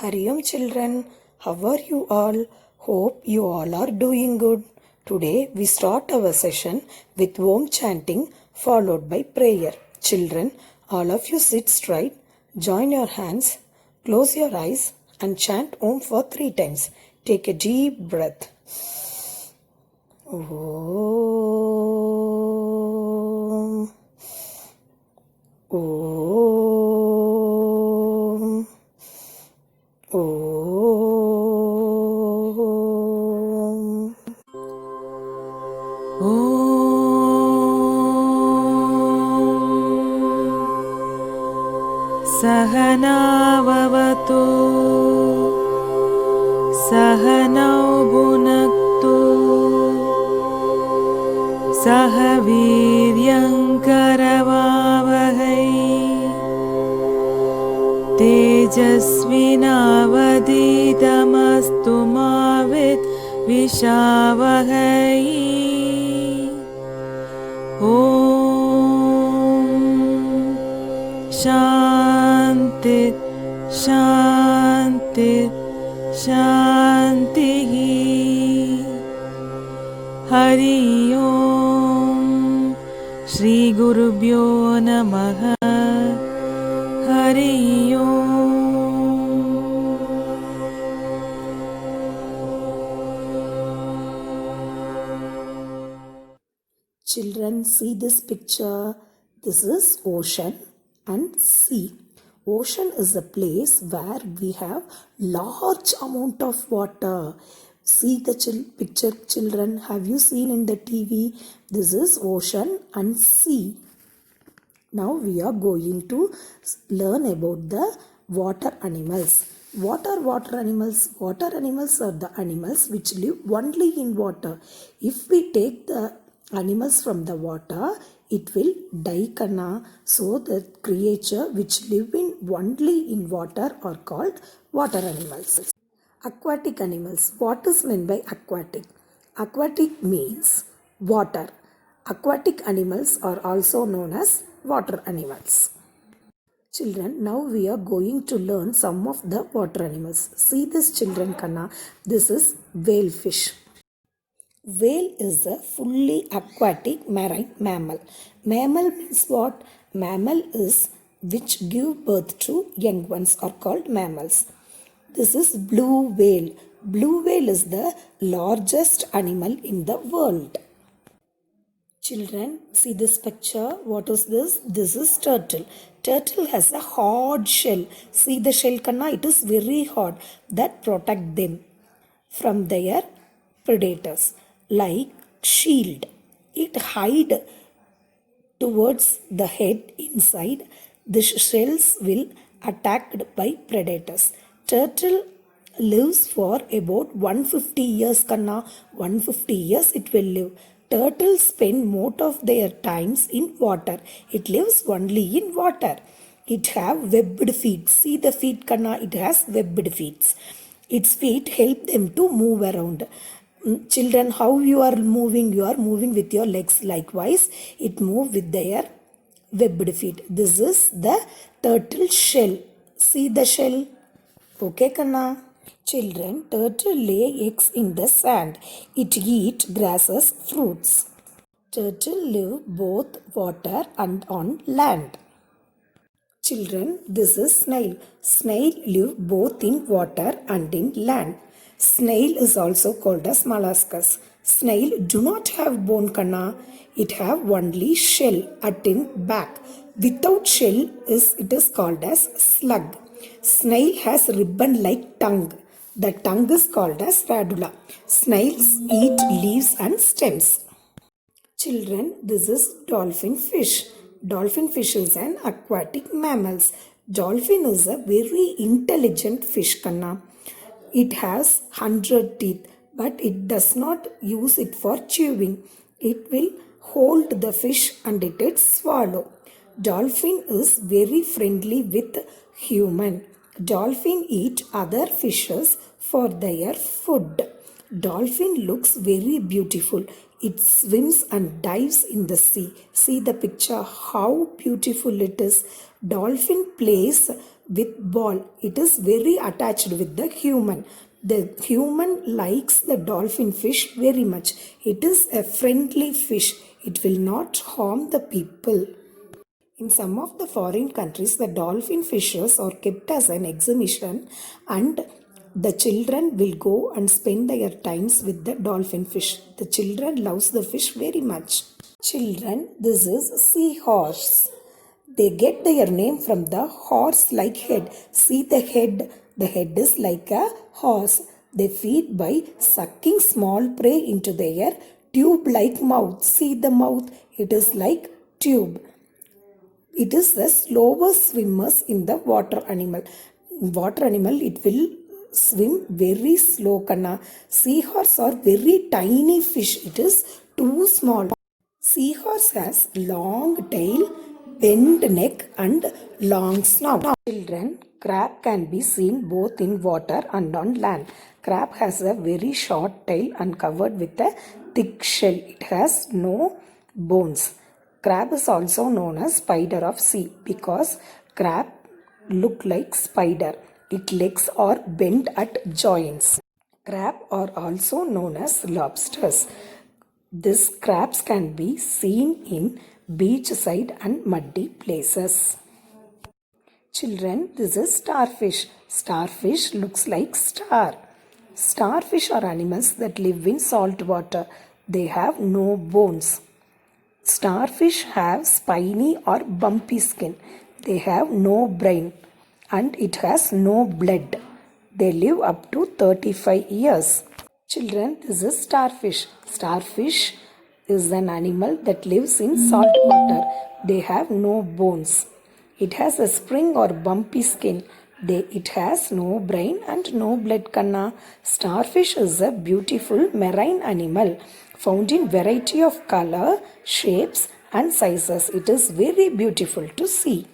Hariom children, how are you all? Hope you all are doing good. Today we start our session with Om chanting followed by prayer. Children, all of you sit straight, join your hands, close your eyes and chant Om for 3 times. Take a deep breath. Om. Om. Om. सहनाववतु सहनौ भुनक्तु सह वीर्यङ्करवावहै तेजस्विनावधीतमस्तु मा विद्विषावहै ॐ शान्ति शान्ति शान्तिः हरि ओम् श्री गुरुभ्यो नमः हरि ओम् Children, see this picture. This is ocean and sea. Ocean is a place where we have large amount of water. See the picture, children. Have you seen in the TV? This is ocean and sea. Now we are going to learn about the water animals. What are water animals? Water animals are the animals which live only in water. If we take the animals from the water, it will die kanna. So the creature which live in only in water are called water animals. Aquatic animals. What is meant by aquatic? Aquatic means water. Aquatic animals are also known as water animals. Children, now we are going to learn some of the water animals. See this, children, kanna. This is whale fish. Whale is a fully aquatic marine mammal. Mammal means what? Mammal is which give birth to young ones are called mammals. This is blue whale. Blue whale is the largest animal in the world. Children, see this picture. What is this? This is turtle. Turtle has a hard shell. See the shell, kanna? It is very hard. That protect them from their predators. Like shield. It hide towards the head inside. The shells will attacked by predators. Turtle lives for about 150 years, kanna. 150 years it will live. Turtles spend most of their times in water. It lives only in water. It have webbed feet. See the feet, kanna. It has webbed feet. Its feet help them to move around. Children, how you are moving? You are moving with your legs. Likewise, it move with their webbed feet. This is the turtle shell. See the shell? Okay, kanna? Children, turtle lay eggs in the sand. It eat grasses, fruits. Turtle live both water and on land. Children, this is snail. Snail live both in water and in land. Snail is also called as molluscus. Snail do not have bone, kanna. It have only shell at in back. Without shell it is called as slug. Snail has ribbon-like tongue. The tongue is called as radula. Snails eat leaves and stems. Children, this is dolphin fish. Dolphin fish is an aquatic mammal. Dolphin is a very intelligent fish, kanna. It has 100 teeth, but it does not use it for chewing. It will hold the fish and it will swallow. Dolphin is very friendly with human. Dolphin eat other fishes for their food. Dolphin looks very beautiful. It swims and dives in the sea. See the picture, how beautiful it is. Dolphin plays with ball. It is very attached with the human. The human likes the dolphin fish very much. It is a friendly fish. It will not harm the people. In some of the foreign countries, the dolphin fishes are kept as an exhibition, and the children will go and spend their times with the dolphin fish. The children loves the fish very much. Children, this is seahorse. They get their name from the horse-like head. See the head. The head is like a horse. They feed by sucking small prey into their tube-like mouth. See the mouth. It is like tube. It is the slowest swimmers in the water animal. Water animal, it will swim very slow, Kanna. Seahorse are very tiny fish. It is too small. Seahorse has long tail, bent neck and long snout. Children, crab can be seen both in water and on land. Crab has a very short tail and covered with a thick shell. It has no bones. Crab is also known as spider of sea because crab look like spider. Its legs are bent at joints. Crab are also known as lobsters. These crabs can be seen in beachside and muddy places. Children, this is starfish. Starfish looks like star. Starfish are animals that live in salt water. They have no bones. Starfish have spiny or bumpy skin. They have no brain and it has no blood. They live up to 35 years. Children, this is starfish. Starfish is an animal that lives in salt water. They have no bones. It has a spring or bumpy skin. It has no brain and no blood, Kanna. Starfish is a beautiful marine animal found in variety of color, shapes and sizes. It is very beautiful to see.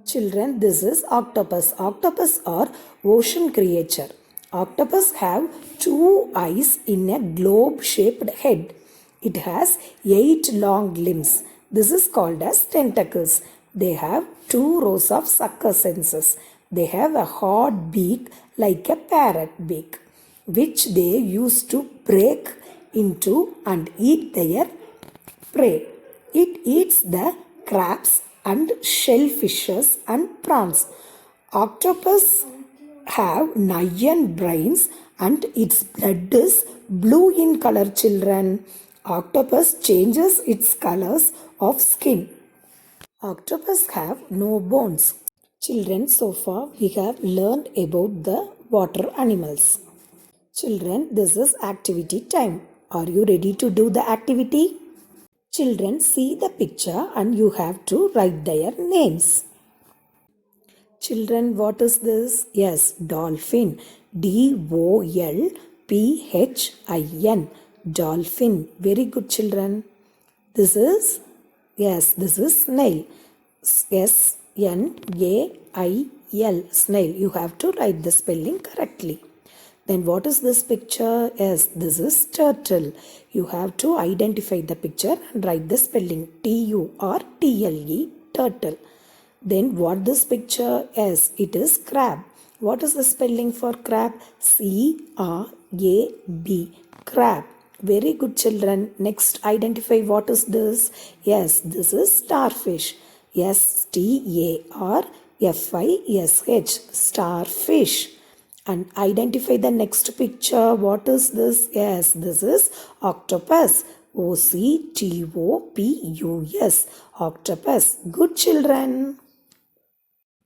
Children, this is octopus. Octopus are ocean creature. Octopus have 2 eyes in a globe-shaped head. It has 8 long limbs. This is called as tentacles. They have 2 rows of sucker senses. They have a hard beak like a parrot beak, which they use to break into and eat their prey. It eats the crabs and shellfishes and prawns. Octopus have 9 brains and its blood is blue in color, children. Octopus changes its colors of skin. Octopus have no bones. Children, so far we have learned about the water animals. Children, this is activity time. Are you ready to do the activity? Children, see the picture and you have to write their names. Children, what is this? Yes, dolphin. D-O-L-P-H-I-N. Dolphin. Very good, children. This is, yes, this is snail. S-N-A-I-L. Snail. You have to write the spelling correctly. Then what is this picture? Yes, this is turtle. You have to identify the picture and write the spelling T-U-R-T-L-E, turtle. Then what this picture is? It is crab. What is the spelling for crab? C-R-A-B, crab. Very good, children. Next, identify what is this. Yes, this is starfish. S-T-A-R-F-I-S-H, starfish. And identify the next picture. What is this? Yes, this is octopus. O-C-T-O-P-U-S, octopus. Good, children.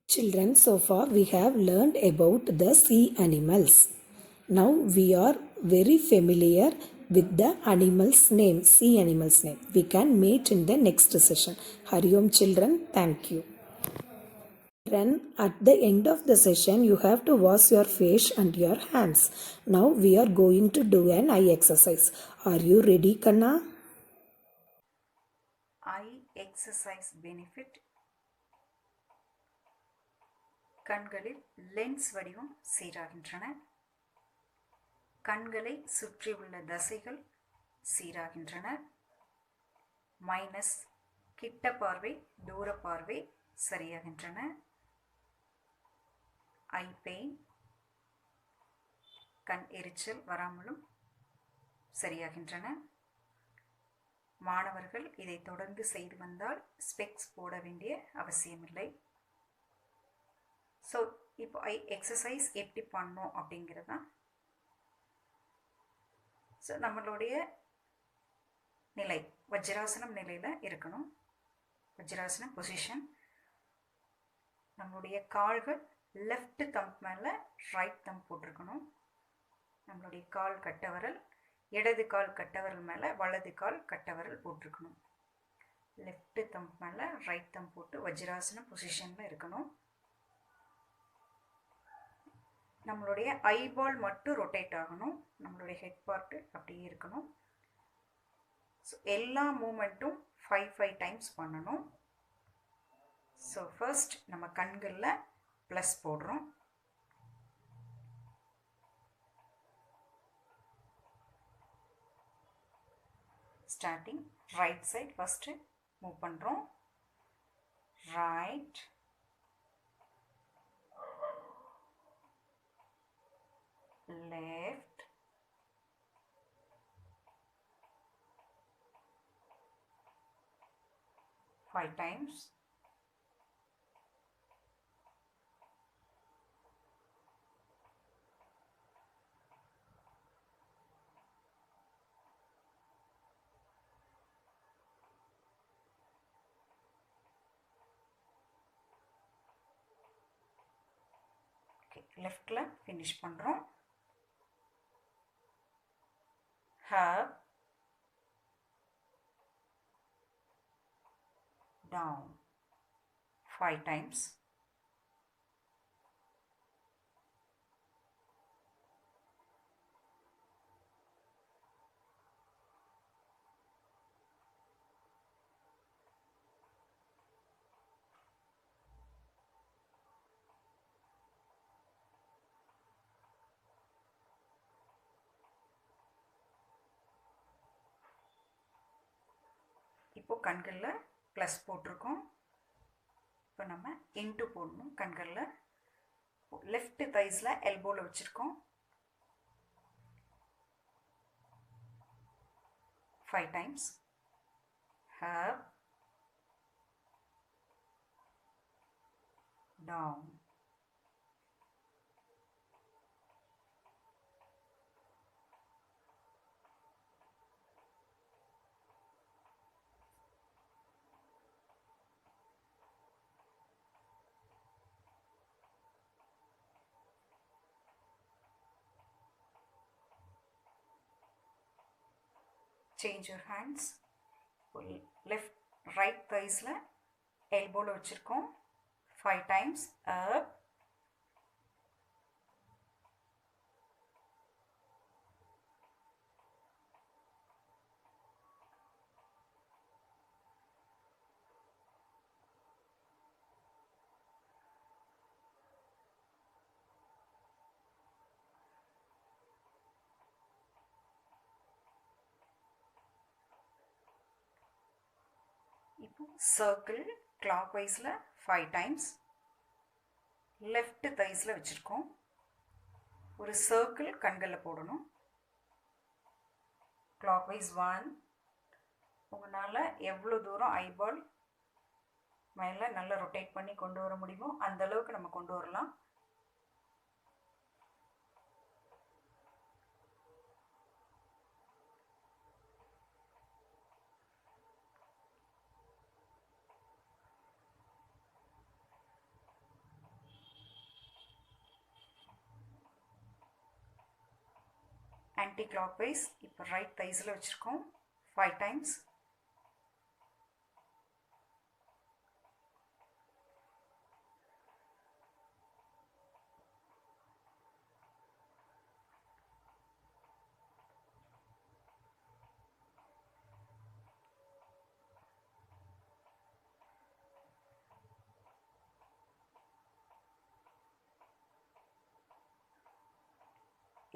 Children, so far we have learned about the sea animals. Now we are very familiar with the animals' name, sea animals' name. We can meet in the next session. Hari Om, children. Thank you. Then at the end of the session, you have to wash your face and your hands. Now we are going to do an eye exercise. Are you ready, Kanna? Eye exercise benefit. கண்களில் lens வடிவம் சீராகின்றன. கண்களை சுற்றியுள்ள தசைகள் சீராகின்றன. Minus கிட்ட பார்வை, தூர பார்வை சரியாகின்றன. ஐ pain, கண் எரிச்சல் வராமலும் சரியாகின்றன. மாணவர்கள் இதை தொடர்ந்து செய்து வந்தால் ஸ்பெக்ஸ் போட வேண்டிய அவசியமில்லை. ஸோ இப்போ எக்ஸசைஸ் எப்படி பண்ணோம் அப்படிங்கிறது தான். ஸோ நம்மளுடைய நிலை வஜ்ராசனம் நிலையில் இருக்கணும். வஜ்ராசனம் பொசிஷன். நம்மளுடைய கால்கள் லெஃப்ட் தம்ப் மேலே ரைட் தம்ப் போட்டிருக்கணும். நம்மளுடைய கால் கட்டவரல் இடது கால் கட்டவரல் மேலே வலது கால் கட்டவரல் போட்டிருக்கணும். லெஃப்ட் தம்ப் மேலே ரைட் தம்ப் போட்டு வஜ்ராசனம் பொசிஷனில் இருக்கணும். நம்மளுடைய ஐபால் மட்டும் ரொட்டேட் ஆகணும். நம்மளுடைய ஹெட் பார்ட்டு அப்படியே இருக்கணும். ஸோ எல்லா மூமெண்ட்டும் 5 டைம்ஸ் பண்ணணும். ஸோ ஃபர்ஸ்ட் நம்ம கண்களில் ப்ளஸ் போடுறோம். Starting right side first move பண்ணுறோம். ரைட், left, five times, லெஃப்டில் ஃபினிஷ் பண்ணுறோம். Up, down 5 times. இப்போ கண்களில் ப்ளஸ் போட்டிருக்கோம். இப்போ நம்ம இன்ட்டு போடணும். கண்களில் லெஃப்ட் தைஸில் எல்போவில் வச்சுருக்கோம். 5 times. Up, down. Change your hands. Left right thighsல elbowல வச்சிருக்கோம். 5 times. Up, இப்போ சர்க்கிள் கிளாக் வைஸில் 5 டைம்ஸ் லெஃப்ட் தைஸில் வச்சுருக்கோம். ஒரு சர்க்கிள் கண்களில் போடணும். Clockwise 1. உங்களால் எவ்வளோ தூரம் ஐபால் மேலே நல்லா ரொட்டேட் பண்ணி கொண்டு வர முடியுமோ அந்த அளவுக்கு நம்ம கொண்டு வரலாம். ஆன்டி கிளாக் வைஸ் இப்போ ரைட் தைஸில் வச்சுருக்கோம். 5 டைம்ஸ்.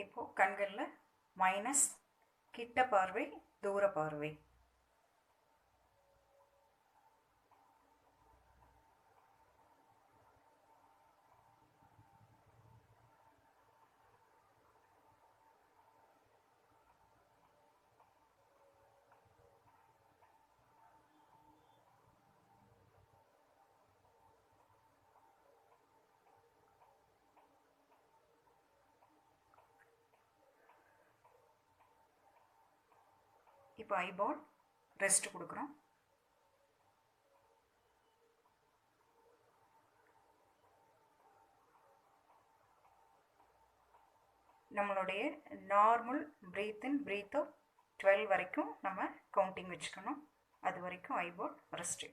இப்போ கண்களில் மைனஸ் கிட்ட பார்வை, தூர பார்வை. இப்போ ஐபால் ரெஸ்ட் கொடுக்குறோம். நம்மளுடைய நார்மல் பிரீத் இன் பிரீத் அவுட் 12 வரைக்கும் நம்ம கவுண்டிங் வச்சுக்கணும். அது வரைக்கும் ஐபால் ரெஸ்ட்.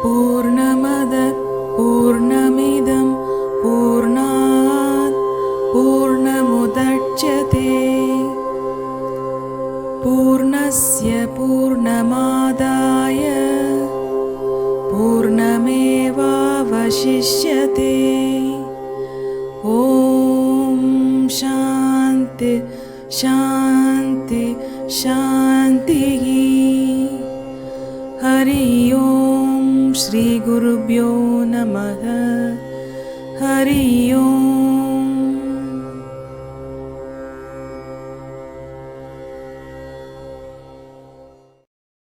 पूर्णमद पूर्णमिदं पूर्णात् पूर्णमुदच्यते पूर्णस्य पूर्णमादाय पूर्णमेवावशिष्यते ॐ शान्ति शान्ति शान्तिः हरि ओम श्री गुरुभ्यो नमः हरि ओम।